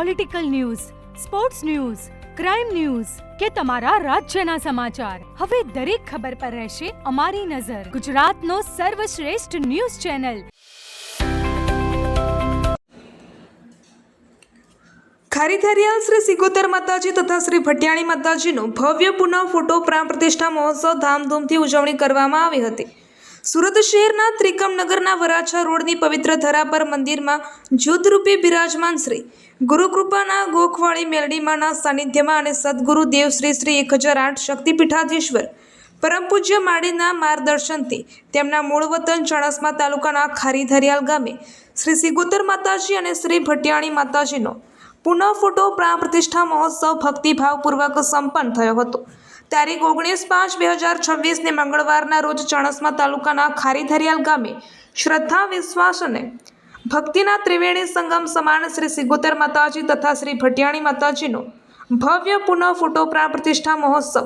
Political news, sports news, crime news કે તમારા રાજ્યના સમાચાર, હવે દરેક ખબર પર રહેશે અમારી નજર. ગુજરાતનો સર્વશ્રેષ્ઠ ન્યૂઝ ચેનલ. ખારીધરિયાલ શ્રી સિગોતર માતાજી તથા શ્રી ભટિયાણી માતાજીનો ભવ્ય પુનઃ ફોટો પ્રાણ પ્રતિષ્ઠા મહોત્સવ ધામધૂમથી ઉજવણી કરવામાં આવી હતી. સુરત શહેરના ત્રિકમનગરના વરાછા રોડની પવિત્ર ધરા પર મંદિરમાં જ્યોતરૂપે બિરાજમાન શ્રી ગુરુકૃપાના ગોખવાળી મેલડીમાના સાનિધ્યમાં અને સદગુરુ દેવ શ્રી શ્રી 1008 શક્તિપીઠાધીશ્વર પરમ પૂજ્ય માળીના માર્ગદર્શનથી તેમના મૂળ વતન ચાણસ્મા તાલુકાના ખારીધરિયાલ ગામે શ્રી સિગોતર માતાજી અને શ્રી ભટિયાણી માતાજીનો પુનઃ ફોટો પ્રાણ પ્રતિષ્ઠા મહોત્સવ ભક્તિભાવપૂર્વક સંપન્ન થયો હતો. તારીખ 19/5/2026 મંગળવારના રોજ ચાણસ્મા તાલુકાના ખારીધરિયાલ ગામે શ્રદ્ધા, વિશ્વાસ અને ભક્તિના ત્રિવેણી સંગમ સમાન શ્રી સિગોતર માતાજી તથા શ્રી ભટિયાણી માતાજીનો ભવ્ય પુનઃ ફોટો પ્રાણ પ્રતિષ્ઠા મહોત્સવ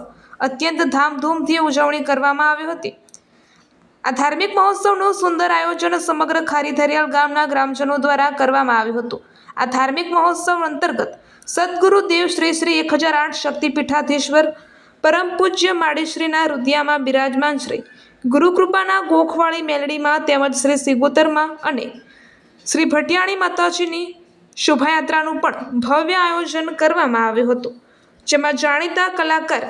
અત્યંત ધામધૂમથી ઉજવણી કરવામાં આવી હતી. આ ધાર્મિક મહોત્સવનું સુંદર આયોજન સમગ્ર ખારીધરિયાલ ગામના ગ્રામજનો દ્વારા કરવામાં આવ્યું હતું. આ ધાર્મિક મહોત્સવ અંતર્ગત સદગુરુ દેવ શ્રી શ્રી 1008 શક્તિપીઠાધીશ્વર પરમ પૂજ્ય માળીશ્રીના રુદિયામાં બિરાજમાન શ્રી ગુરુકૃપાના ગોખવાળી મેલડીમાં તેમજ શ્રી સિગોતરમાં અને શ્રી ભટિયાણી માતાજીની શોભાયાત્રાનું પણ ભવ્ય આયોજન કરવામાં આવ્યું હતું, જેમાં જાણીતા કલાકાર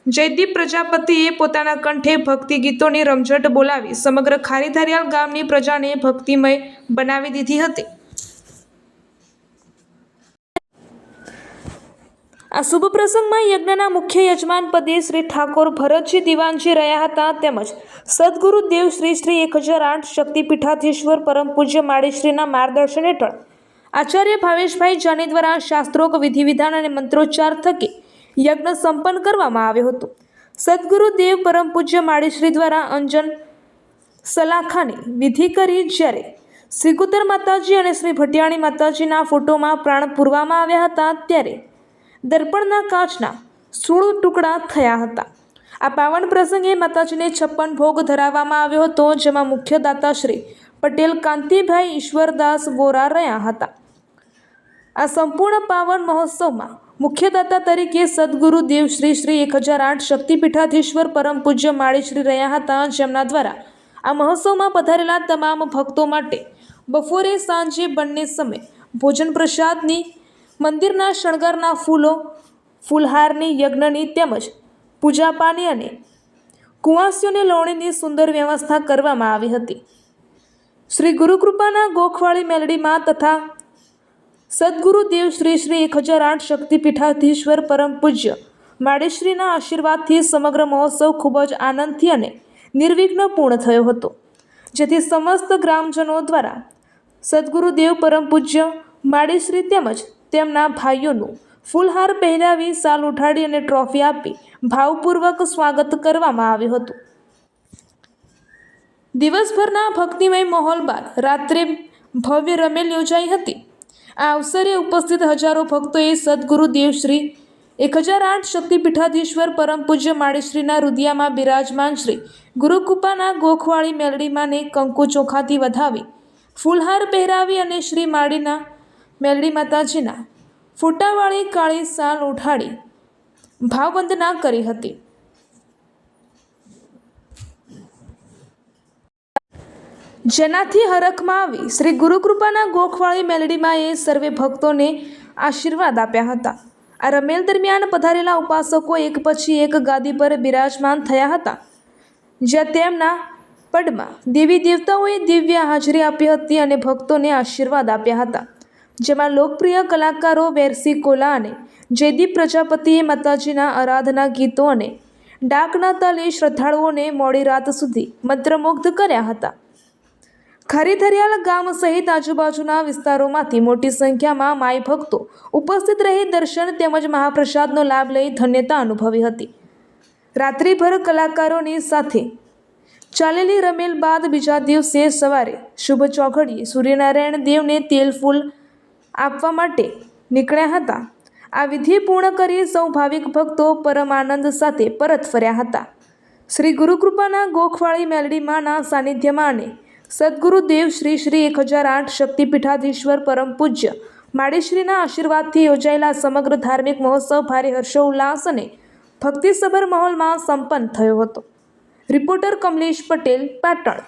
જયદીપ પ્રજાપતિએ પોતાના કંઠે ભક્તિ ગીતોની રમઝટ બોલાવી સમગ્ર ખારીધરિયાલ ગામની પ્રજાને ભક્તિમય બનાવી દીધી હતી. આ શુભ પ્રસંગમાં યજ્ઞના મુખ્ય યજમાન પદે શ્રી ઠાકોર ભરતજી દિવાનજી રહ્યા હતા, તેમજ સદગુરુ દેવ શ્રી શ્રી 1008 શક્તિપીઠાધીશ્વર પરમ પૂજ્ય માળીશ્રીના માર્ગદર્શન હેઠળ આચાર્ય ભાવેશભાઈ જાની દ્વારા શાસ્ત્રોક્ત વિધિ વિધાન અને મંત્રોચ્ચાર થકી યજ્ઞ સંપન્ન કરવામાં આવ્યો હતો. સદગુરુ દેવ પરમ પૂજ્ય માળીશ્રી દ્વારા અંજન સલાખાની વિધિ કરી જ્યારે સિગોતર માતાજી અને શ્રી ભટિયાણી માતાજીના ફોટોમાં પ્રાણ પૂરવામાં આવ્યા હતા, ત્યારે દર્પણના કાચના 16 ટુકડા થયા હતા. આ પાવન પ્રસંગે માતાજીને 56 ભોગ ધરાવવામાં આવ્યો હતો, જેમાં મુખ્ય દાતા શ્રી પટેલ કાંતિભાઈ ઈશ્વરદાસ વોરા રહ્યા હતા. આ સંપૂર્ણ પાવન મહોત્સવમાં મુખ્ય દાતા તરીકે સદગુરુ દેવ શ્રી શ્રી 1008 શક્તિપીઠાધીશ્વર પરમ પૂજ્ય માળીશ્રી રહ્યા હતા, જેમના દ્વારા આ મહોત્સવમાં પધારેલા તમામ ભક્તો માટે બપોરે સાંજે બંને સમય ભોજન પ્રસાદની, મંદિરના શણગારના ફૂલો, ફૂલહારની, યજ્ઞની તેમજ પૂજાપાની અને કુંવાસીઓની લોણીની સુંદર વ્યવસ્થા કરવામાં આવી હતી. શ્રી ગુરુકૃપાના ગોખવાળી મેલડીમાં તથા સદગુરુ દેવ શ્રી શ્રી 1008 શક્તિપીઠાધીશ્વર પરમ પૂજ્ય માળીશ્રીના આશીર્વાદથી સમગ્ર મહોત્સવ ખૂબ જ આનંદથી અને નિર્વિઘ્ન પૂર્ણ થયો હતો, જેથી સમસ્ત ગ્રામજનો દ્વારા સદગુરુ દેવ પરમ પૂજ્ય માળીશ્રી તેમજ તેમના ભાઈઓનું ફૂલહાર પહેરાવી, સાલ ઉઠાડી અને ટ્રોફી આપી ભાવપૂર્વક સ્વાગત કરવામાં આવ્યું હતું. દિવસભરના ભક્તિમય માહોલ બાદ રાત્રે ભવ્ય રમેલ યોજાઈ હતી. આ અવસરે ઉપસ્થિત હજારો ભક્તોએ સદગુરુ દેવ શ્રી 1008 શક્તિપીઠાધીશ્વર પરમ પૂજ્ય માળીશ્રીના રુદિયામાં બિરાજમાન શ્રી ગુરુકૃપાના ગોખવાળી મેલડીમાને કંકુ ચોખાથી વધાવી, ફૂલહાર પહેરાવી અને શ્રી માળીના મેલડી માતાજીના ફોટાવાળી કાળી સાલ ઉઠાડી ભાવવંદના કરી હતી. જેનાથી હરખમાં આવી શ્રી ગુરુકૃપાના ગોખવાળી મેલડીમાએ સર્વે ભક્તોને આશીર્વાદ આપ્યા હતા. આ રમેલ દરમિયાન પધારેલા ઉપાસકો એક પછી એક ગાદી પર બિરાજમાન થયા હતા, જ્યાં તેમના પડમાં દેવી દેવતાઓએ દિવ્ય હાજરી આપી હતી અને ભક્તોને આશીર્વાદ આપ્યા હતા, જેમાં લોકપ્રિય કલાકારો વેરસી કોલા અને જયદીપ પ્રજાપતિએ માતાજીના આરાધના ગીતો અને ડાકના તાલે શ્રદ્ધાળુઓને મોડી રાત સુધી મંત્રમુગ્ધ કર્યા હતા. ખારીધરિયાલ ગામ સહિત આજુબાજુના વિસ્તારોમાંથી મોટી સંખ્યામાં માઈ ભક્તો ઉપસ્થિત રહી દર્શન તેમજ મહાપ્રસાદનો લાભ લઈ ધન્યતા અનુભવી હતી. રાત્રિભર કલાકારોની સાથે ચાલેલી રમેલ બાદ બીજા દિવસે સવારે શુભ ચોઘડીએ સૂર્યનારાયણ દેવને તેલ ફૂલ આપવા માટે નીકળ્યા હતા. આ વિધિ પૂર્ણ કરી સૌ ભાવિક ભક્તો પરમ આનંદ સાથે પરત ફર્યા હતા. શ્રી ગુરુકૃપાના ગોખવાળી મેલડીમાના સાનિધ્યમાં અને સદગુરુ દેવ શ્રી શ્રી 1008 શક્તિપીઠાધીશ્વર પરમ પૂજ્ય માળીશ્રીના આશીર્વાદથી યોજાયેલા સમગ્ર ધાર્મિક મહોત્સવ ભારે હર્ષોલ્લાસ અને ભક્તિસભર માહોલમાં સંપન્ન થયો હતો. રિપોર્ટર કમલેશ પટેલ, પાટણ.